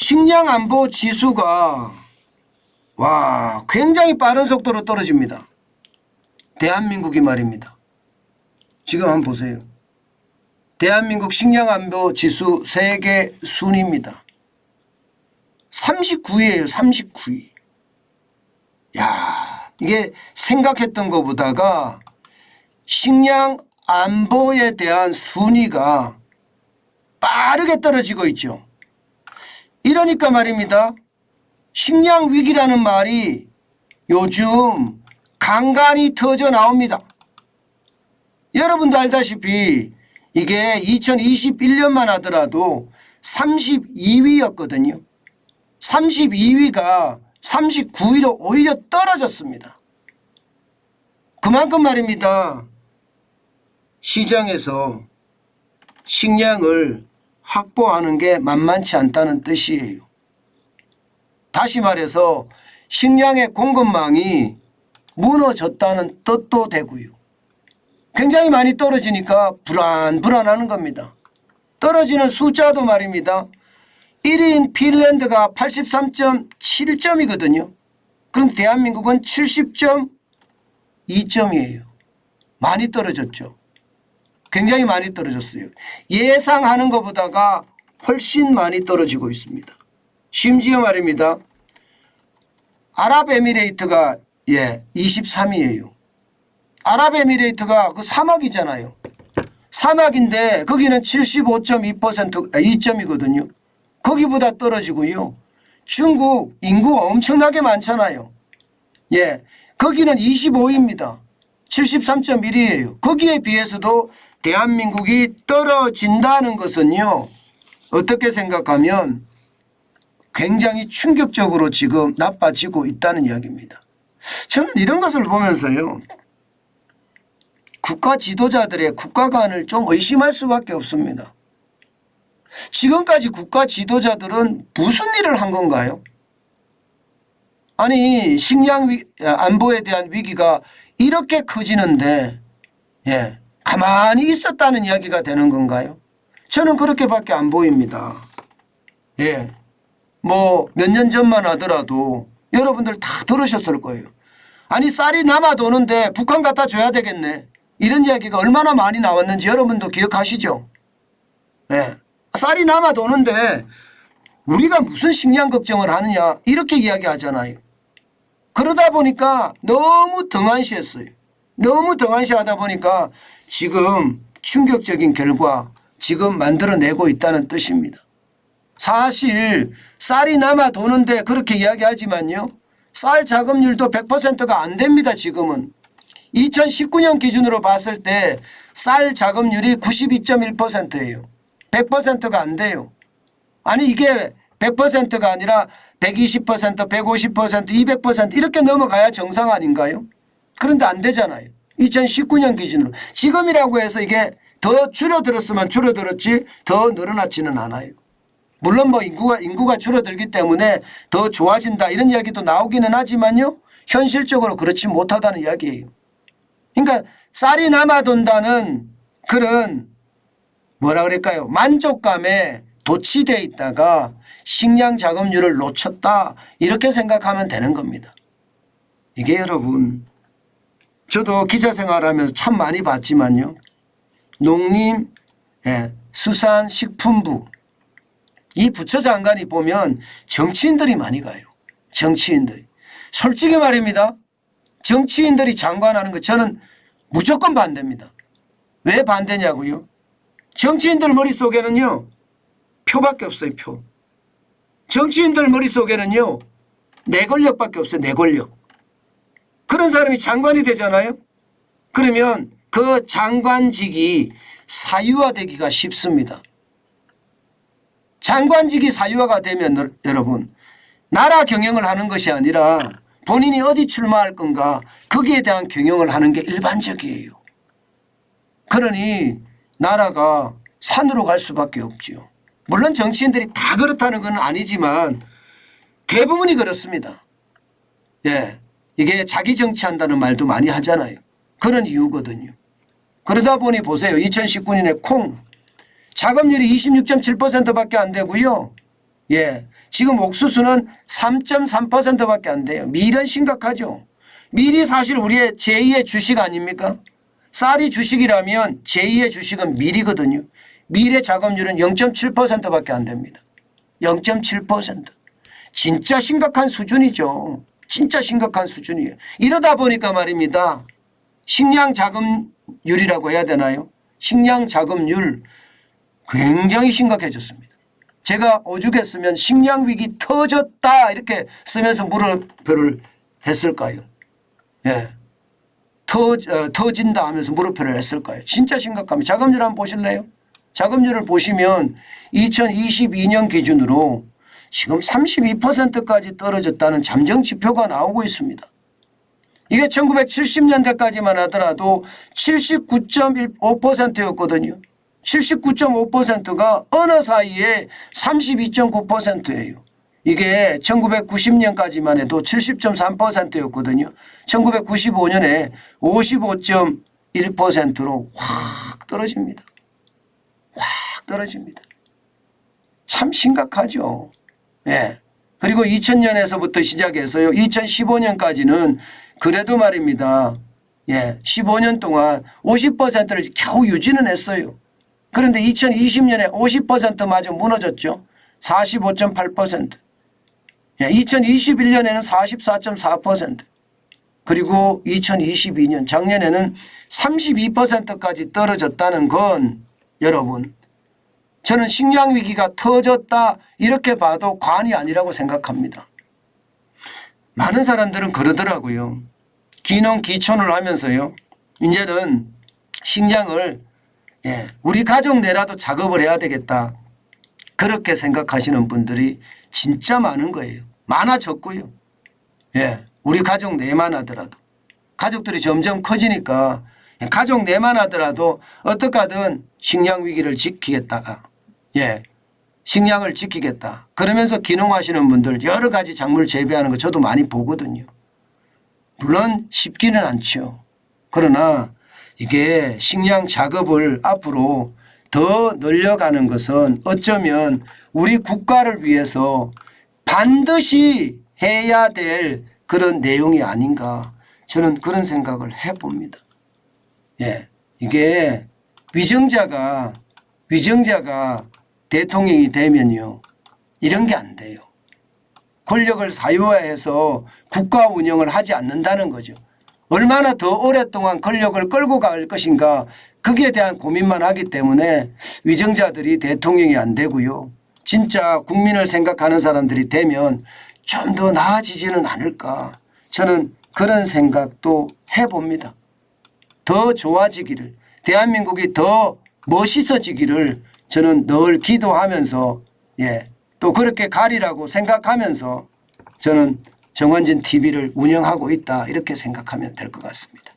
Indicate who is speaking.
Speaker 1: 식량 안보 지수가 와 굉장히 빠른 속도로 떨어집니다. 대한민국이 말입니다. 지금 한번 보세요. 대한민국 식량 안보 지수 세계 순위입니다. 39위예요. 39위. 야, 이게 생각했던 것보다가 식량 안보에 대한 순위가 빠르게 떨어지고 있죠. 이러니까 말입니다. 식량 위기라는 말이 요즘 간간히 터져 나옵니다. 여러분도 알다시피 이게 2021년만 하더라도 32위였거든요. 32위가 39위로 오히려 떨어졌습니다. 그만큼 말입니다. 시장에서 식량을 확보하는 게 만만치 않다는 뜻이에요. 다시 말해서 식량의 공급망이 무너졌다는 뜻도 되고요. 굉장히 많이 떨어지니까 불안하는 겁니다. 떨어지는 숫자도 말입니다. 1위인 핀란드가 83.7점이거든요. 그런데 대한민국은 70.2점이에요. 많이 떨어졌죠. 굉장히 많이 떨어졌어요. 예상하는 것보다가 훨씬 많이 떨어지고 있습니다. 심지어 말입니다. 아랍에미레이트가 23위예요. 아랍에미레이트가 그 사막이잖아요. 사막인데 거기는 75.2% 2점이거든요. 거기보다 떨어지고요. 중국 인구 엄청나게 많잖아요. 거기는 25위입니다. 73.1위예요. 거기에 비해서도 대한민국이 떨어진다는 것은요. 어떻게 생각하면 굉장히 충격적으로 지금 나빠지고 있다는 이야기입니다. 저는 이런 것을 보면서요. 국가 지도자들의 국가관을 좀 의심할 수밖에 없습니다. 지금까지 국가 지도자들은 무슨 일을 한 건가요? 아니 식량 안보에 대한 위기가 이렇게 커지는데 가만히 있었다는 이야기가 되는 건가요? 저는 그렇게밖에 안 보입니다. 뭐 몇 년 전만 하더라도 여러분들 다 들으셨을 거예요. 아니 쌀이 남아 도는데 북한 갖다 줘야 되겠네. 이런 이야기가 얼마나 많이 나왔는지 여러분도 기억하시죠? 쌀이 남아 도는데 우리가 무슨 식량 걱정을 하느냐 이렇게 이야기하잖아요. 그러다 보니까 너무 등한시했어요. 너무 등한시하다 보니까 지금 충격적인 결과 지금 만들어내고 있다는 뜻입니다. 사실 쌀이 남아 도는데 그렇게 이야기하지만요. 쌀 자급률도 100%가 안 됩니다. 지금은. 2019년 기준으로 봤을 때 쌀 자급률이 92.1%예요. 100%가 안 돼요. 아니 이게 100%가 아니라 120%, 150%, 200% 이렇게 넘어가야 정상 아닌가요? 그런데 안 되잖아요. 2019년 기준으로. 지금이라고 해서 이게 더 줄어들었으면 줄어들었지 더 늘어나지는 않아요. 물론 뭐 인구가 줄어들기 때문에 더 좋아진다 이런 이야기도 나오기는 하지만요. 현실적으로 그렇지 못하다는 이야기예요. 그러니까 쌀이 남아돈다는 그런 뭐라 그럴까요? 만족감에 도취되어 있다가 식량 자급률을 놓쳤다 이렇게 생각하면 되는 겁니다. 이게 여러분 저도 기자 생활하면서 참 많이 봤지만요. 농림, 수산식품부 이 부처 장관이 보면 정치인들이 많이 가요. 정치인들이. 솔직히 말입니다. 정치인들이 장관하는 거 저는 무조건 반대입니다. 왜 반대냐고요? 정치인들 머릿속에는요. 표밖에 없어요. 표. 정치인들 머릿속에는요. 내 권력밖에 없어요. 내 권력. 그런 사람이 장관이 되잖아요. 그러면 그 장관직이 사유화되기가 쉽습니다. 장관직이 사유화가 되면 여러분 나라 경영을 하는 것이 아니라 본인이 어디 출마할 건가 거기에 대한 경영을 하는 게 일반적이에요. 그러니 나라가 산으로 갈 수밖에 없지요. 물론 정치인들이 다 그렇다는 건 아니지만 대부분이 그렇습니다. 이게 자기 정치한다는 말도 많이 하잖아요. 그런 이유거든요. 그러다 보니 보세요. 2019년에 콩 자급률이 26.7%밖에 안 되고요. 지금 옥수수는 3.3%밖에 안 돼요. 밀은 심각하죠. 밀이 사실 우리의 제2의 주식 아닙니까? 쌀이 주식이라면 제2의 주식은 밀이거든요. 밀의 작업률은 0.7%밖에 안 됩니다. 0.7%. 진짜 심각한 수준이죠. 진짜 심각한 수준이에요. 이러다 보니까 말입니다. 식량 자금률이라고 해야 되나요? 식량 자금률 굉장히 심각해졌습니다. 제가 오죽했으면 식량 위기 터졌다 이렇게 쓰면서 물음표를 했을까요? 예. 터진다 하면서 물음표를 했을까요? 진짜 심각합니다. 자금률 한번 보실래요? 자금률을 보시면 2022년 기준으로 지금 32%까지 떨어졌다는 잠정 지표가 나오고 있습니다. 이게 1970년대까지만 하더라도 79.15%였거든요. 79.5%가 어느 사이에 32.9%예요. 이게 1990년까지만 해도 70.3%였거든요. 1995년에 55.1%로 확 떨어집니다. 확 떨어집니다. 참 심각하죠. 예. 그리고 2000년에서부터 시작해서요. 2015년까지는 그래도 말입니다. 예. 15년 동안 50%를 겨우 유지는 했어요. 그런데 2020년에 50%마저 무너졌죠. 45.8%. 예. 2021년에는 44.4%. 그리고 2022년 작년에는 32%까지 떨어졌다는 건 여러분 저는 식량 위기가 터졌다 이렇게 봐도 과언이 아니라고 생각합니다. 많은 사람들은 그러더라고요. 기농 기촌을 하면서요. 이제는 식량을 우리 가족 내라도 작업을 해야 되겠다. 그렇게 생각하시는 분들이 진짜 많은 거예요. 많아졌고요. 예, 우리 가족 내만 하더라도. 가족들이 점점 커지니까 가족 내만 하더라도 어떻게 하든 식량 위기를 지키겠다. 예, 식량을 지키겠다. 그러면서 기농하시는 분들 여러 가지 작물 재배하는 거 저도 많이 보거든요. 물론 쉽지는 않죠. 그러나 이게 식량 작업을 앞으로 더 늘려가는 것은 어쩌면 우리 국가를 위해서 반드시 해야 될 그런 내용이 아닌가 저는 그런 생각을 해봅니다. 예, 이게 위정자가 대통령이 되면요. 이런 게 안 돼요. 권력을 사유화해서 국가 운영을 하지 않는다는 거죠. 얼마나 더 오랫동안 권력을 끌고 갈 것인가 거기에 대한 고민만 하기 때문에 위정자들이 대통령이 안 되고요. 진짜 국민을 생각하는 사람들이 되면 좀 더 나아지지는 않을까. 저는 그런 생각도 해봅니다. 더 좋아지기를 대한민국이 더 멋있어지기를 저는 늘 기도하면서 또 그렇게 가리라고 생각하면서 저는 정환진 TV를 운영하고 있다 이렇게 생각하면 될 것 같습니다.